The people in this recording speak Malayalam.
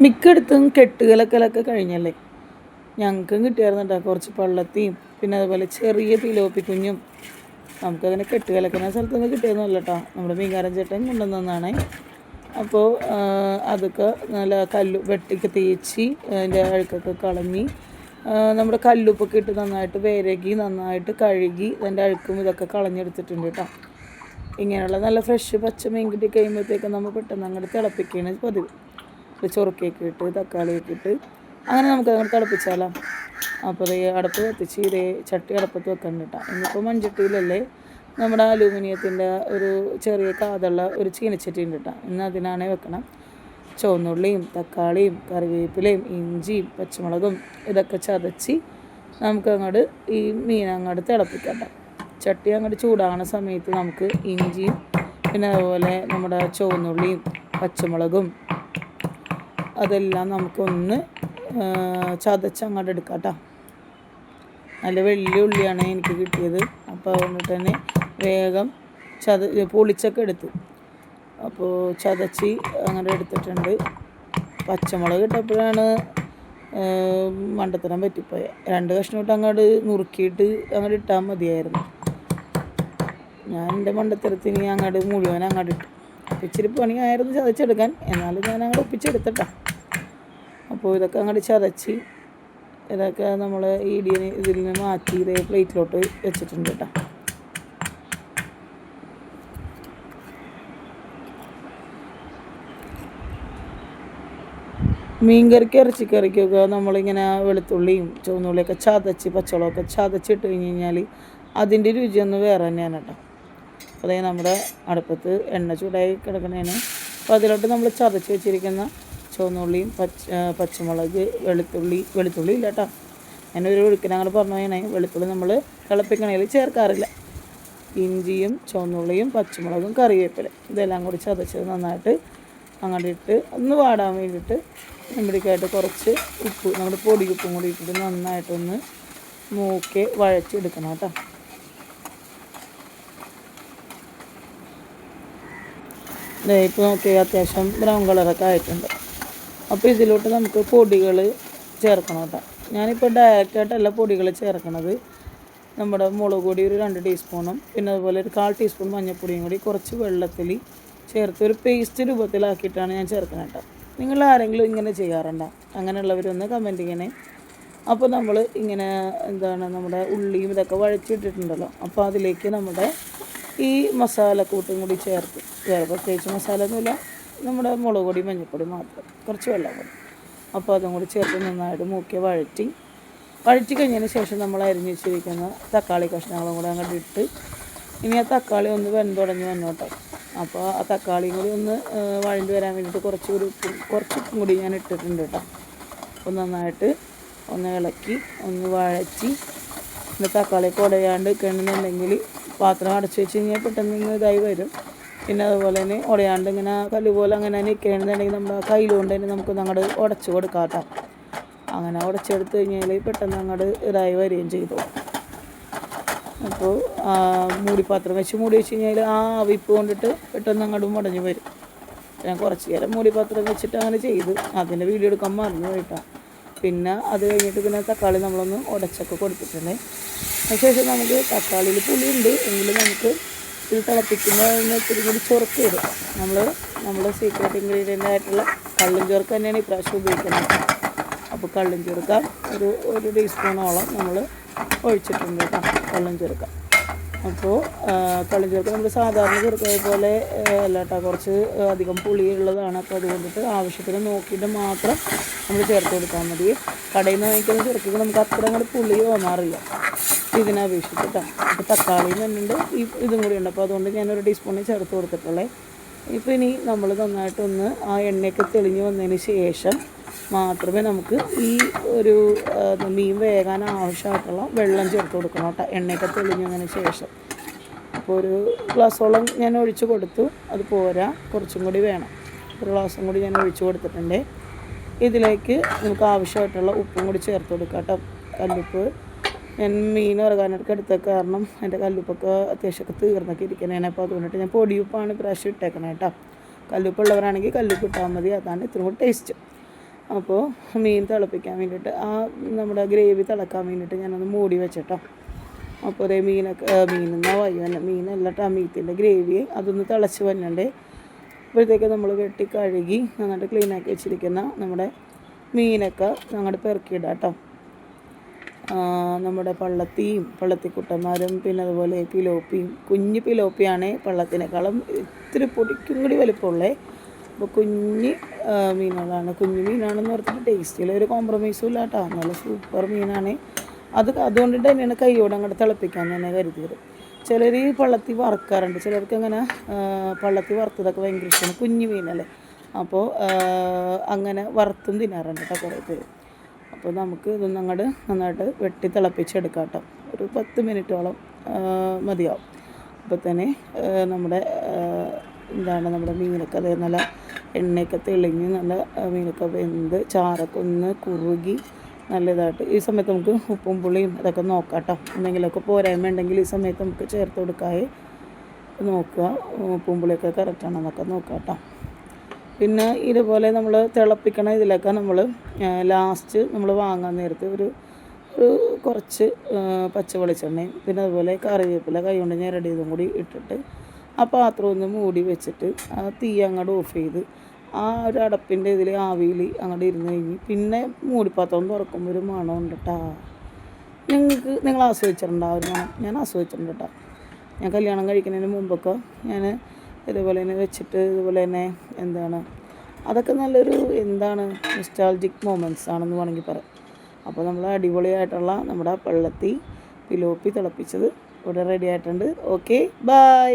മിക്കയിടത്തും കെട്ടുകലക്കലൊക്കെ കഴിഞ്ഞല്ലേ. ഞങ്ങൾക്കും കിട്ടിയായിരുന്നു കേട്ടോ കുറച്ച് പള്ളത്തിയും പിന്നെ അതുപോലെ ചെറിയ തിലോപ്പി കുഞ്ഞും. നമുക്കങ്ങനെ കെട്ടുകലക്കുന്ന സ്ഥലത്ത് നിന്ന് കിട്ടിയതൊന്നുമല്ല കേട്ടോ, നമ്മുടെ മീൻകാരൻ ചേട്ടൻ കൊണ്ടുവന്നതാണ്. അപ്പോൾ അതൊക്കെ നല്ല വെട്ടിക്ക് തേച്ച് അതിൻ്റെ അഴുക്കൊക്കെ കളഞ്ഞ് നമ്മുടെ കല്ലുപ്പൊക്കെ ഇട്ട് നന്നായിട്ട് വിരകി നന്നായിട്ട് കഴുകി അതിൻ്റെ അഴുക്കും ഇതൊക്കെ കളഞ്ഞെടുത്തിട്ടുണ്ട് കേട്ടോ. ഇങ്ങനെയുള്ള നല്ല ഫ്രഷ് പച്ച മീൻ കിട്ടി കഴിയുമ്പോഴത്തേക്കും നമ്മൾ പെട്ടെന്ന് അങ്ങോട്ട് തിളപ്പിക്കുകയാണ് പതിവ്. ചൊറുക്കൊക്കെ ഇട്ട് തക്കാളിയൊക്കെ ഇട്ട് അങ്ങനെ നമുക്ക് അങ്ങോട്ട് തിളപ്പിച്ചാലോ. അപ്പോൾ ഈ അടുപ്പ് കത്തിച്ച് ഇതേ ചട്ടി അടുപ്പത്ത് വെക്കണം കേട്ടോ. ഇന്നിപ്പോൾ മൺചട്ടിയിലല്ലേ, നമ്മുടെ അലൂമിനിയത്തിൻ്റെ ഒരു ചെറിയ കാതുള്ള ഒരു ചീനച്ചട്ടി ഉണ്ട് കേട്ടോ. ഇന്ന് അതിനാണേ വെക്കണം. ചുവന്നുള്ളിയും തക്കാളിയും കറിവേപ്പിലയും ഇഞ്ചിയും പച്ചമുളകും ഇതൊക്കെ ചതച്ച് നമുക്ക് അങ്ങോട്ട് ഈ മീൻ അങ്ങോട്ട് തിളപ്പിക്കാം കേട്ടോ. ചട്ടി അങ്ങോട്ട് ചൂടാകുന്ന സമയത്ത് നമുക്ക് ഇഞ്ചിയും പിന്നെ അതുപോലെ നമ്മുടെ ചുവന്നുള്ളിയും പച്ചമുളകും അതെല്ലാം നമുക്കൊന്ന് ചതച്ചങ്ങോട്ട് എടുക്കാം കേട്ടോ. നല്ല വലിയ ഉള്ളിയാണ് എനിക്ക് കിട്ടിയത്. അപ്പോൾ അതുകൊണ്ട് തന്നെ വേഗം പൊളിച്ചൊക്കെ എടുത്തു. അപ്പോൾ ചതച്ച് അങ്ങനെ എടുത്തിട്ടുണ്ട്. പച്ചമുളക് ഇട്ടപ്പോഴാണ് മണ്ടത്തരം പറ്റിപ്പോയത്. 2 കഷ്ണം ഇട്ട് അങ്ങോട്ട് നുറുക്കിയിട്ട് അങ്ങോട്ട് ഇട്ടാൽ മതിയായിരുന്നു. ഞാൻ എൻ്റെ മണ്ടത്തരത്തിന് അങ്ങോട്ട് മുഴുവൻ അങ്ങോട്ട് ഇട്ടു. അപ്പോൾ ഇച്ചിരി പണിയായിരുന്നു ചതച്ചെടുക്കാൻ, എന്നാലും ഞാൻ അങ്ങോട്ട് ഒപ്പിച്ചെടുത്തിട്ടാ. അപ്പോൾ ഇതൊക്കെ അങ്ങോട്ട് ചതച്ച് ഇതൊക്കെ നമ്മൾ ഇതിൽ നിന്ന് മാറ്റി ഇതേ പ്ലേറ്റിലോട്ട് വെച്ചിട്ടുണ്ട് കേട്ടോ. മീൻകറിക്ക് ഇറച്ചിക്കറിക്കൊക്കെ നമ്മളിങ്ങനെ വെളുത്തുള്ളിയും ചുവന്നുള്ളിയൊക്കെ ചതച്ച് പച്ചമുളകൊക്കെ ചതച്ചിട്ട് കഴിഞ്ഞ് കഴിഞ്ഞാൽ അതിൻ്റെ രുചിയൊന്ന് വേറെ തന്നെയാണ് കേട്ടോ. അതേ നമ്മുടെ അടുപ്പത്ത് എണ്ണ ചൂടായി കിടക്കണേന്. അപ്പോൾ അതിലോട്ട് നമ്മൾ ചതച്ച് വെച്ചിരിക്കുന്ന ചുവന്നുള്ളിയും പച്ചമുളക് വെളുത്തുള്ളി ഇല്ല കേട്ടോ. ഞാനൊരു ഒഴുക്കിന് അങ്ങനെ പറഞ്ഞു കഴിഞ്ഞാൽ വെളുത്തുള്ളി നമ്മൾ തിളപ്പിക്കണേൽ ചേർക്കാറില്ല. ഇഞ്ചിയും ചുവന്നുള്ളിയും പച്ചമുളകും കറിവേപ്പില ഇതെല്ലാം കൂടി ചതച്ചത് നന്നായിട്ട് അങ്ങോട്ട് ഇട്ട് ഒന്ന് വാടാൻ വേണ്ടിയിട്ട് നമ്മളിക്കായിട്ട് കുറച്ച് ഉപ്പ് നമ്മുടെ പൊടി ഉപ്പും കൂടി ഇട്ടിട്ട് നന്നായിട്ടൊന്ന് മൂക്കെ വഴച്ചെടുക്കണം കേട്ടോ. ഇപ്പോൾ നോക്കി അത്യാവശ്യം ബ്രൗൺ കളറൊക്കെ ആയിട്ടുണ്ട്. അപ്പോൾ ഇതിലോട്ട് നമുക്ക് പൊടികൾ ചേർക്കണം കേട്ടോ. ഞാനിപ്പോൾ ഡയറക്റ്റായിട്ടല്ല പൊടികൾ ചേർക്കണത്. നമ്മുടെ മുളക് പൊടി ഒരു 2 ടീസ്പൂണും പിന്നെ അതുപോലെ ഒരു 1/4 ടീസ്പൂൺ മഞ്ഞൾപ്പൊടിയും കൂടി കുറച്ച് വെള്ളത്തിൽ ചേർത്ത് ഒരു പേസ്റ്റ് രൂപത്തിലാക്കിയിട്ടാണ് ഞാൻ ചേർക്കുന്നത് കേട്ടോ. നിങ്ങൾ ആരെങ്കിലും ഇങ്ങനെ ചെയ്യാറുണ്ടോ? അങ്ങനെയുള്ളവരൊന്ന് കമൻറ്റ് ചെയ്യണേ. അപ്പോൾ നമ്മൾ ഇങ്ങനെ നമ്മുടെ ഉള്ളിയും ഇതൊക്കെ വഴച്ചിട്ടിട്ടുണ്ടല്ലോ. അപ്പോൾ അതിലേക്ക് നമ്മുടെ ഈ മസാലക്കൂട്ടും കൂടി ചേർത്ത്, വേറെ പ്രത്യേകിച്ച് മസാല ഒന്നുമില്ല, നമ്മുടെ മുളക് പൊടി മഞ്ഞൾപ്പൊടി മാത്രം, കുറച്ച് വെള്ളം കൂടി. അപ്പോൾ അതും കൂടി ചേർത്ത് നന്നായിട്ട് മൂക്കി വഴറ്റി കഴിഞ്ഞതിന് ശേഷം നമ്മൾ അരിഞ്ഞ് വെച്ചിരിക്കുന്ന തക്കാളി കഷ്ണങ്ങളും കൂടി അങ്ങോട്ട് ഇട്ട് ഇനി ആ തക്കാളി ഒന്ന് വെന്തുടഞ്ഞ് വന്നോട്ടെ. അപ്പോൾ ആ തക്കാളിയും കൂടി ഒന്ന് വഴണ്ടി വരാൻ വേണ്ടിയിട്ട് കുറച്ചും കൂടി ഞാൻ ഇട്ടിട്ടുണ്ട് കേട്ടോ. അപ്പോൾ നന്നായിട്ട് ഒന്ന് ഇളക്കി ഒന്ന് വഴറ്റി തക്കാളി കുടയാണ്ട് നിൽക്കണമെന്നുണ്ടെങ്കിൽ പാത്രം അടച്ചു വെച്ച് കഴിഞ്ഞാൽ പെട്ടെന്ന് ഇതായി വരും. പിന്നെ അതുപോലെ തന്നെ ഉടയാണ്ട് ഇങ്ങനെ കല്ലുപോലെ അങ്ങനെ നിൽക്കണമെന്നുണ്ടെങ്കിൽ നമ്മുടെ കയ്യിലുകൊണ്ട് തന്നെ നമുക്കൊന്ന് അങ്ങോട്ട് ഉടച്ച് കൊടുക്കാം കേട്ടോ. അങ്ങനെ ഉടച്ചെടുത്ത് കഴിഞ്ഞാൽ പെട്ടെന്ന് അങ്ങോട്ട് ഇതായി വരികയും ചെയ്തു. അപ്പോൾ മൂടിപ്പാത്രം വെച്ച് മൂടി വെച്ച് കഴിഞ്ഞാൽ ആ ആവിപ്പ് കൊണ്ടിട്ട് പെട്ടെന്ന് അങ്ങോട്ട് മുടഞ്ഞ് വരും. ഞാൻ കുറച്ച് നേരം മൂടിപ്പാത്രം വെച്ചിട്ട് അങ്ങനെ ചെയ്ത് അതിൻ്റെ വീഡിയോ എടുക്കാൻ മറന്നു കേട്ടോ. പിന്നെ അത് കഴിഞ്ഞിട്ട് പിന്നെ തക്കാളി നമ്മളൊന്ന് ഉടച്ചൊക്കെ കൊടുത്തിട്ടുണ്ട്. അതിനുശേഷം നമുക്ക് തക്കാളിയിൽ പുളിയുണ്ട് എങ്കിലും നമുക്ക് ഇത് തിളപ്പിക്കുമ്പോൾ ഇത്തിരി കൂടി ചൊറുക്ക് വരും. നമ്മൾ സീക്രട്ട് ഇൻഗ്രീഡിയൻ്റ് ആയിട്ടുള്ള കള്ളും ചേർക്ക് തന്നെയാണ് ഇപ്രാവശ്യം ഉപയോഗിക്കുന്നത്. അപ്പോൾ കള്ളും ചേർക്ക ഒരു ടീസ്പൂണോളം നമ്മൾ ഒഴിച്ചിട്ടുണ്ട് കേട്ടോ. കള്ളും ചേർക്ക. അപ്പോൾ കള്ളും ചേർക്ക നമ്മൾ സാധാരണ ചേർക്കുന്നത് പോലെ അല്ല കേട്ടോ, കുറച്ച് അധികം പുളിയുള്ളതാണ്. അപ്പോൾ അതുകൊണ്ടിട്ട് ആവശ്യത്തിന് നോക്കിയിട്ട് മാത്രം നമ്മൾ ചേർത്ത് കൊടുത്താൽ മതി. കടയിൽ നിന്ന് വാങ്ങിക്കുന്ന ചേർക്കുക നമുക്ക് അത്ര അങ്ങോട്ട് പുളി തോന്നാറില്ല ഇതിനപേക്ഷിച്ച് കേട്ടോ. അപ്പോൾ തക്കാളിയും തന്നെയുണ്ട്, ഇതും കൂടി ഉണ്ട്. അപ്പോൾ അതുകൊണ്ട് ഞാനൊരു ടീസ്പൂണിൽ ചേർത്ത് കൊടുത്തിട്ടുള്ളത്. ഇപ്പോൾ ഇനി നമ്മൾ നന്നായിട്ടൊന്ന് ആ എണ്ണയൊക്കെ തെളിഞ്ഞ് വന്നതിന് ശേഷം മാത്രമേ നമുക്ക് ഈ ഒരു മീൻ വേകാൻ ആവശ്യമായിട്ടുള്ള വെള്ളം ചേർത്ത് കൊടുക്കണം കേട്ടോ. എണ്ണയൊക്കെ തെളിഞ്ഞതിന് ശേഷം അപ്പോൾ ഒരു ഗ്ലാസ്സോളം ഞാൻ ഒഴിച്ച് കൊടുത്തു. അത് പോരാ, കുറച്ചും കൂടി വേണം. ഒരു ഗ്ലാസ്സും കൂടി ഞാൻ ഒഴിച്ച് കൊടുത്തിട്ടുണ്ട്. ഇതിലേക്ക് നമുക്ക് ആവശ്യമായിട്ടുള്ള ഉപ്പും കൂടി ചേർത്ത് കൊടുക്കാം കേട്ടോ. കല്ലുപ്പ് ഞാൻ മീൻ ഇറങ്ങാനൊക്കെ എടുത്ത കാരണം എൻ്റെ കല്ലുപ്പൊക്കെ അത്യാവശ്യമൊക്കെ തീർന്നൊക്കെ ഇരിക്കണേനെ. അപ്പോൾ അതുകൊണ്ടിട്ട് ഞാൻ പൊടിയുപ്പാണ് പ്രാവശ്യം ഇട്ടേക്കണേ കേട്ടോ. കല്ലുപ്പുള്ളവരാണെങ്കിൽ കല്ലുപ്പ് ഇട്ടാൽ മതി, അതാണ് ഇത്രയും കൂടി ടേസ്റ്റ്. അപ്പോൾ മീൻ തിളപ്പിക്കാൻ വേണ്ടിയിട്ട് നമ്മുടെ ഗ്രേവി തിളക്കാൻ വേണ്ടിയിട്ട് ഞാനൊന്ന് മൂടി വെച്ചിട്ടോ. അപ്പോൾ അതേ മീനെന്നാ വയ്യ മീനല്ല കേട്ടോ, മീറ്റിൻ്റെ ഗ്രേവി അതൊന്ന് തിളച്ച് വന്നണ്ടേ. അപ്പോഴത്തേക്ക് നമ്മൾ വെട്ടി കഴുകി നന്നായിട്ട് ക്ലീനാക്കി വെച്ചിരിക്കുന്ന നമ്മുടെ മീനൊക്കെ അങ്ങോട്ട് പെറുക്കിയിടാം കേട്ടോ. നമ്മുടെ പള്ളത്തിക്കുട്ടന്മാരും പിന്നെ അതുപോലെ പിലോപ്പിയും, കുഞ്ഞ് പിലോപ്പിയാണ് പള്ളത്തിനേക്കാളും ഇത്തിരി പൊടിക്കും കൂടി വലിപ്പമുള്ളേ. അപ്പോൾ കുഞ്ഞ് മീനുകളാണ്. കുഞ്ഞു മീനാണെന്ന് പറഞ്ഞിട്ട് ടേസ്റ്റിൽ ഒരു കോംപ്രമൈസും ഇല്ല കേട്ടോ, നല്ല സൂപ്പർ മീനാണ്. അതുകൊണ്ടിട്ട് തന്നെയാണ് കൈയോടെ അങ്ങോട്ട് തിളപ്പിക്കാൻ തന്നെ കരുതിയത്. ചിലർ ഈ പള്ളത്തി വറുക്കാറുണ്ട്, ചിലർക്ക് അങ്ങനെ പള്ളത്തി വറുത്തതൊക്കെ ഭയങ്കര ഇഷ്ടമാണ്, കുഞ്ഞു മീനല്ലേ. അപ്പോൾ അങ്ങനെ വറുത്തും തിന്നാറുണ്ട് കേട്ടോ കുറേ പേര്. അപ്പോൾ നമുക്ക് ഇതൊന്നും അങ്ങോട്ട് നന്നായിട്ട് വെട്ടി തിളപ്പിച്ചെടുക്കാം കേട്ടോ. ഒരു 10 മിനിറ്റോളം മതിയാവും. അപ്പോൾ തന്നെ നമ്മുടെ നമ്മുടെ മീനൊക്കെ അതേ നല്ല എണ്ണയൊക്കെ തെളിഞ്ഞ് നല്ല മീനൊക്കെ വെന്ത് ചാറൊക്കെ ഒന്ന് കുറുകി നല്ലതായിട്ട്. ഈ സമയത്ത് നമുക്ക് ഉപ്പും പുളിയും അതൊക്കെ നോക്കാം കേട്ടോ. എന്തെങ്കിലുമൊക്കെ പോരായ്മ ഉണ്ടെങ്കിൽ ഈ സമയത്ത് നമുക്ക് ചേർത്ത് കൊടുക്കാതെ നോക്കുക, ഉപ്പും പുളിയൊക്കെ കറക്റ്റാണെന്നൊക്കെ നോക്കാം കേട്ടോ. പിന്നെ ഇതുപോലെ നമ്മൾ തിളപ്പിക്കണ ഇതിലൊക്കെ നമ്മൾ ലാസ്റ്റ് നമ്മൾ വാങ്ങാൻ നേരത്ത് ഒരു കുറച്ച് പച്ച വെളിച്ചെണ്ണയും പിന്നെ അതുപോലെ കറിവേപ്പില കൈ കൊണ്ട് ഞെരടിയതും കൂടി ഇട്ടിട്ട് ആ പാത്രം ഒന്ന് മൂടി വെച്ചിട്ട് ആ തീ അങ്ങോട്ട് ഓഫ് ചെയ്ത് ആ ഒരു അടപ്പിൻ്റെ ഇതിൽ ആവിയിൽ അങ്ങോട്ട് ഇരുന്ന് കഴിഞ്ഞ് പിന്നെ മൂടിപ്പാത്രം തുറക്കുമ്പോൾ ഒരു മണം ഉണ്ട് കേട്ടോ. നിങ്ങൾ ആസ്വദിച്ചിട്ടുണ്ടോ ഒരു മണം? ഞാൻ ആസ്വദിച്ചിട്ടുണ്ട് കേട്ടോ. ഞാൻ കല്യാണം കഴിക്കുന്നതിന് മുമ്പൊക്കെ ഞാൻ ഇതുപോലെ തന്നെ വെച്ചിട്ട് ഇതുപോലെ തന്നെ അതൊക്കെ നല്ലൊരു നൊസ്റ്റാൾജിക് മൊമെൻറ്റ്സ് ആണെന്ന് വേണമെങ്കിൽ പറയാം. അപ്പോൾ നമ്മൾ അടിപൊളിയായിട്ടുള്ള നമ്മുടെ പിലോപ്പി തിളപ്പിച്ചത് ഇവിടെ റെഡി ആയിട്ടുണ്ട്. Okay, by.